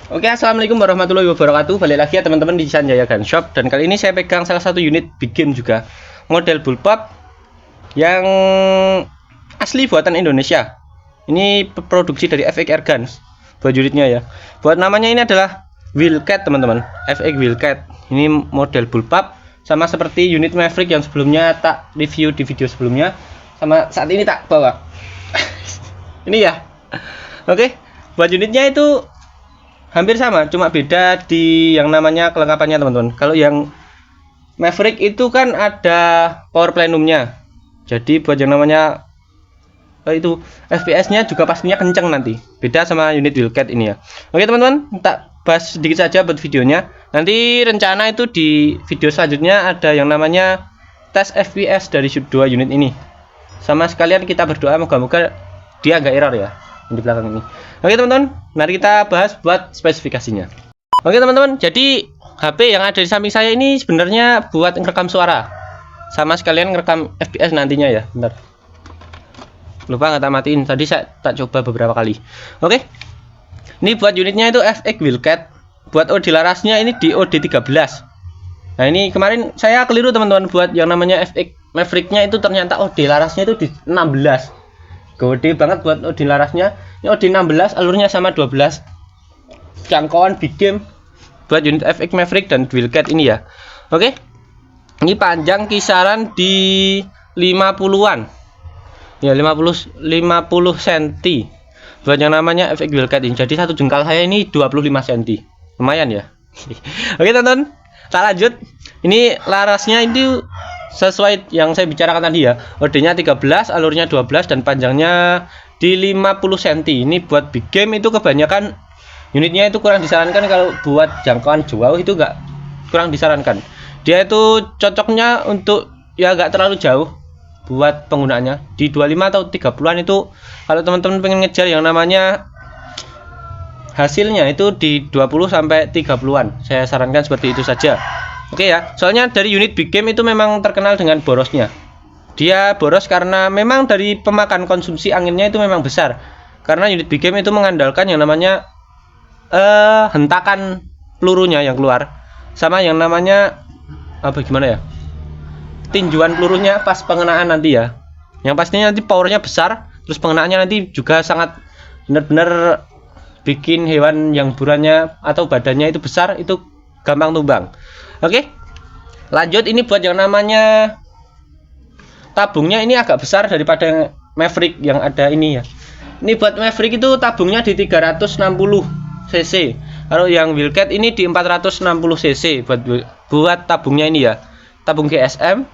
Oke, assalamualaikum warahmatullahi wabarakatuh. Balik lagi ya teman-teman di Sanjaya Gun Shop. Dan kali ini saya pegang salah satu unit big game juga, model bullpup yang asli buatan Indonesia. Ini produksi dari FX Airguns buat unitnya ya. Buat namanya ini adalah Wildcat teman-teman, FX Wildcat. Ini model bullpup sama seperti unit Maverick yang sebelumnya tak review di video sebelumnya, sama saat ini tak bawa. Ini ya. Oke, buat unitnya itu hampir sama, cuma beda di yang namanya kelengkapannya teman-teman. Kalau yang Maverick itu kan ada power plenumnya, jadi buat yang namanya itu FPS-nya juga pastinya kenceng nanti. Beda sama unit Wildcat ini ya. Oke teman-teman, tak bahas sedikit saja buat videonya. Nanti rencana itu di video selanjutnya ada yang namanya tes FPS dari 2 unit ini. Sama sekalian kita berdoa moga-moga dia agak error ya di belakang ini. Oke teman-teman, mari kita bahas buat spesifikasinya. Oke teman-teman, jadi HP yang ada di samping saya ini sebenarnya buat ngerekam suara, sama sekalian ngerekam FPS nantinya ya. Bentar, lupa nggak tak matiin, tadi saya tak coba beberapa kali. Oke, ini buat unitnya itu FX Wildcat. Buat OD larasnya ini di OD13. Nah ini kemarin saya keliru teman-teman, buat yang namanya FX Mavericknya itu ternyata OD larasnya itu di 16. Gede banget buat OD larasnya. Ini OD 16, alurnya sama 12. Jangkauan big game buat unit FX Maverick dan Wildcat ini ya. Oke. Ini panjang kisaran di 50-an. Ya 50 cm. Buat yang namanya FX Wildcat ini. Jadi satu jengkal saya ini 25 cm. Lumayan ya. Oke, tonton. Tak lanjut. Ini larasnya itu sesuai yang saya bicarakan tadi ya, OD-nya 13, alurnya 12 dan panjangnya di 50 cm. Ini buat big game itu kebanyakan unitnya itu kurang disarankan, kalau buat jangkauan jauh itu kurang disarankan. Dia itu cocoknya untuk ya agak terlalu jauh buat penggunaannya di 25 atau 30-an itu. Kalau teman-teman pengen ngejar yang namanya hasilnya itu di 20 sampai 30-an, saya sarankan seperti itu saja. Oke ya, soalnya dari unit big game itu memang terkenal dengan borosnya. Dia boros karena memang dari pemakan konsumsi anginnya itu memang besar. Karena unit big game itu mengandalkan yang namanya hentakan pelurunya yang keluar, sama yang namanya gimana ya, tinjuan pelurunya pas pengenaan nanti ya. Yang pastinya nanti powernya besar, terus pengenaannya nanti juga sangat benar-benar bikin hewan yang burannya atau badannya itu besar itu gampang tumbang. Oke, lanjut. Ini buat yang namanya tabungnya ini agak besar daripada Maverick yang ada ini ya. Ini buat Maverick itu tabungnya di 360 cc. Kalau yang Wildcat ini di 460 cc buat tabungnya ini ya. Tabung GSM.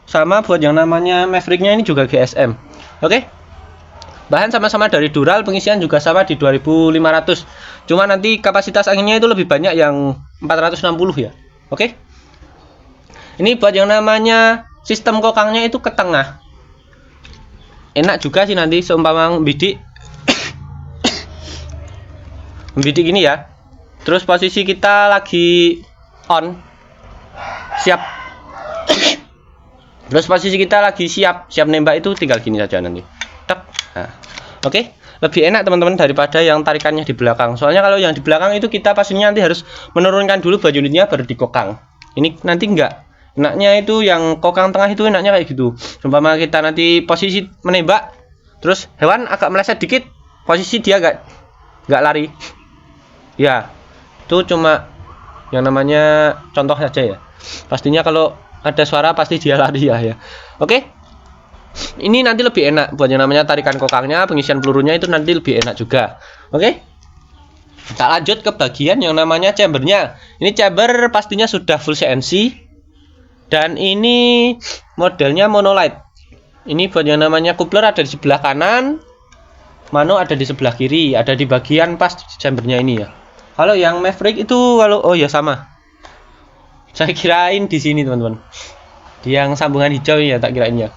Sama buat yang namanya Mavericknya ini juga GSM. Oke. Bahan sama-sama dari Dural, pengisian juga sama di 2500. Cuma nanti kapasitas anginnya itu lebih banyak yang 460 ya. Oke. Ini buat yang namanya sistem kokangnya itu ke tengah. Enak juga sih nanti seumpama bidik. Bidik gini ya. Terus posisi kita lagi on. Siap. Terus posisi kita lagi siap nembak itu tinggal gini saja nanti. Nah, oke, lebih enak teman-teman daripada yang tarikannya di belakang. Soalnya kalau yang di belakang itu kita pastinya nanti harus menurunkan dulu baju unitnya baru dikokang. Ini nanti enggak. Enaknya itu yang kokang tengah itu enaknya kayak gitu. Umpama kita nanti posisi menembak, terus hewan agak meleset dikit, posisi dia enggak lari. Ya, itu cuma yang namanya contoh saja ya. Pastinya kalau ada suara pasti dia lari ya. Oke. Ini nanti lebih enak buat yang namanya tarikan kokangnya, pengisian pelurunya itu nanti lebih enak juga. Oke. Kita lanjut ke bagian yang namanya chambernya. Ini chamber pastinya sudah full CNC dan ini modelnya monolight. Ini buat yang namanya coupler ada di sebelah kanan, mano ada di sebelah kiri, ada di bagian pas chambernya ini ya. Kalau yang Maverick itu sama. Saya kirain di sini teman-teman. Di yang sambungan hijau ya tak kirain ya.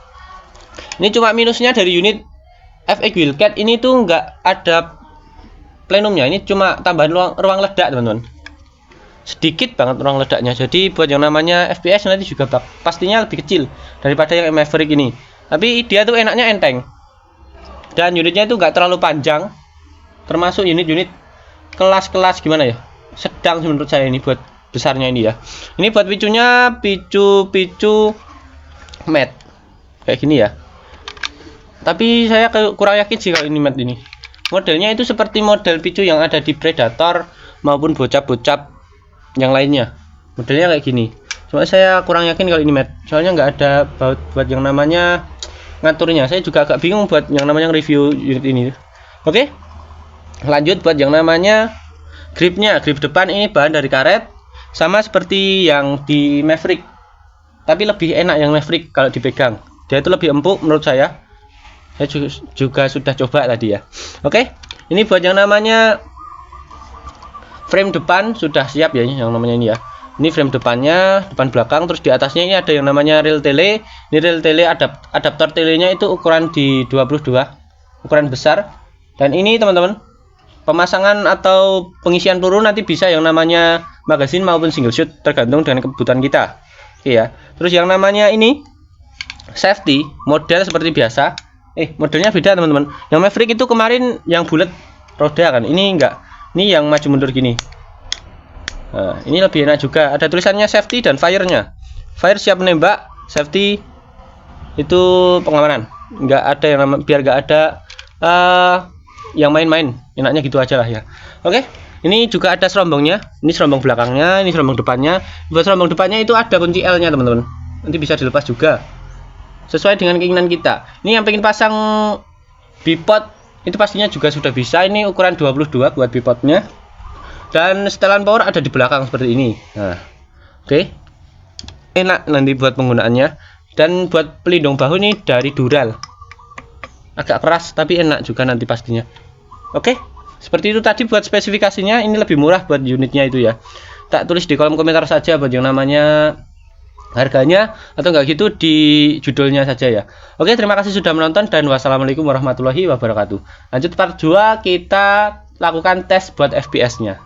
Ini cuma minusnya dari unit FX Wildcat ini tuh nggak ada plenumnya. Ini cuma tambahan ruang ledak teman-teman. Sedikit banget ruang ledaknya. Jadi buat yang namanya FPS nanti juga pastinya lebih kecil daripada yang Maverick ini. Tapi dia tuh enaknya enteng. Dan unitnya itu nggak terlalu panjang. Termasuk unit-unit kelas-kelas gimana ya, sedang sih menurut saya ini buat besarnya ini ya. Ini buat picunya picu matte kayak gini ya, tapi saya kurang yakin sih kalau ini matte ini. Modelnya itu seperti model picu yang ada di Predator maupun bocap-bocap yang lainnya, modelnya kayak gini. Cuma saya kurang yakin kalau ini matte, soalnya nggak ada buat yang namanya ngaturnya. Saya juga agak bingung buat yang namanya review unit ini. Oke, lanjut buat yang namanya gripnya. Grip depan ini bahan dari karet, sama seperti yang di Maverick, tapi lebih enak yang Maverick kalau dipegang. Dia itu lebih empuk menurut saya. Saya juga sudah coba tadi ya. Oke, ini buat yang namanya frame depan sudah siap ya, yang namanya ini ya. Ini frame depannya, depan belakang, terus di atasnya ini ada yang namanya rel tele. Ini rel tele, adaptor telenya itu ukuran di 22, ukuran besar. Dan ini teman-teman, pemasangan atau pengisian peluru nanti bisa yang namanya magazine maupun single shot, tergantung dengan kebutuhan kita. Oke ya. Terus yang namanya ini safety model seperti biasa. Modelnya beda teman-teman. Yang Maverick itu kemarin yang bulat roda kan, ini enggak. Ini yang maju mundur gini. Nah, ini lebih enak juga. Ada tulisannya safety dan fire-nya. Fire siap menembak, safety itu pengamanan. Enggak ada yang biar enggak ada yang main-main. Enaknya gitu aja lah ya. Oke. Ini juga ada serombongnya. Ini serombong belakangnya, ini serombong depannya. Buat serombong depannya itu ada kunci L-nya teman-teman. Nanti bisa dilepas juga, sesuai dengan keinginan kita. Ini yang pengen pasang bipod itu pastinya juga sudah bisa. Ini ukuran 22 buat bipodnya. Dan setelan power ada di belakang seperti ini. Nah, oke. Enak nanti buat penggunaannya. Dan buat pelindung bahu ini dari Dural. Agak keras tapi enak juga nanti pastinya. Oke. Seperti itu tadi buat spesifikasinya. Ini lebih murah buat unitnya itu ya. Tak tulis di kolom komentar saja buat yang namanya harganya, atau enggak gitu di judulnya saja ya. Oke, terima kasih sudah menonton dan wassalamualaikum warahmatullahi wabarakatuh. Lanjut part 2, kita lakukan tes buat FPS nya.